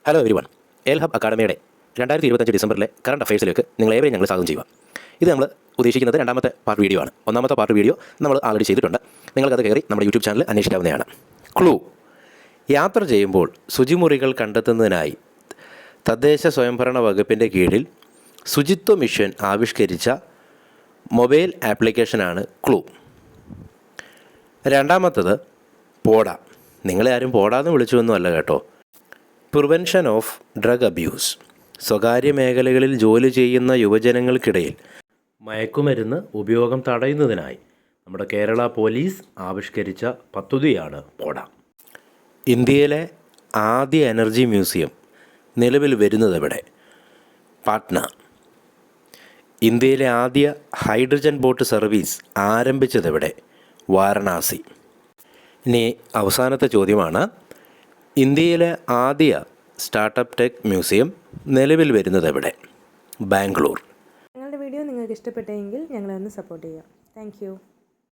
Hello everyone, L hub അക്കാഡമിയുടെ 2025 ഡിസംബറിലെ current അഫയേഴ്സിലേക്ക് നിങ്ങളേവരെയും ഞങ്ങൾ സ്വാഗതം ചെയ്യുക. ഇത് നമ്മൾ ഉദ്ദേശിക്കുന്നത് രണ്ടാമത്തെ പാർട്ട് വീഡിയോ ആണ്. ഒന്നാമത്തെ പാർട്ട് വീഡിയോ നമ്മൾ ആൾറെഡി ചെയ്തിട്ടുണ്ട്. നിങ്ങൾക്കത് കയറി നമ്മുടെ യൂട്യൂബ് ചാനൽ അന്വേഷിക്കാവുന്നതാണ്. ക്ലൂ: യാത്ര ചെയ്യുമ്പോൾ ശുചിമുറികൾ കണ്ടെത്തുന്നതിനായി തദ്ദേശ സ്വയംഭരണ വകുപ്പിൻ്റെ കീഴിൽ ശുചിത്വ മിഷൻ ആവിഷ്കരിച്ച മൊബൈൽ ആപ്ലിക്കേഷനാണ് ക്ലൂ. രണ്ടാമത്തത് പോഡ. നിങ്ങളെ ആരും പോടാന്ന് വിളിച്ചുവെന്നുമല്ല കേട്ടോ. Prevention of drug abuse. സ്വകാര്യ മേഖലകളിൽ ജോലി ചെയ്യുന്ന യുവജനങ്ങൾക്കിടയിൽ മയക്കുമരുന്ന് ഉപയോഗം തടയുന്നതിനായി നമ്മുടെ കേരള പോലീസ് ആവിഷ്കരിച്ച പദ്ധതിയാണ് പോഡ. ഇന്ത്യയിലെ ആദ്യ എനർജി മ്യൂസിയം നിലവിൽ വരുന്നതെവിടെ? പാട്ന. ഇന്ത്യയിലെ ആദ്യ ഹൈഡ്രജൻ ബോട്ട് സർവീസ് ആരംഭിച്ചതെവിടെ? വാരണാസി. ഇനി അവസാനത്തെ ചോദ്യമാണ്, ഇന്ത്യയിലെ ആദ്യ സ്റ്റാർട്ടപ്പ് ടെക് മ്യൂസിയം നിലവിൽ വരുന്നതെവിടെ? ബാംഗ്ലൂർ. ഞങ്ങളുടെ വീഡിയോ നിങ്ങൾക്ക് ഇഷ്ടപ്പെട്ടെങ്കിൽ ഞങ്ങളെ ഒന്ന് സപ്പോർട്ട് ചെയ്യുക. താങ്ക്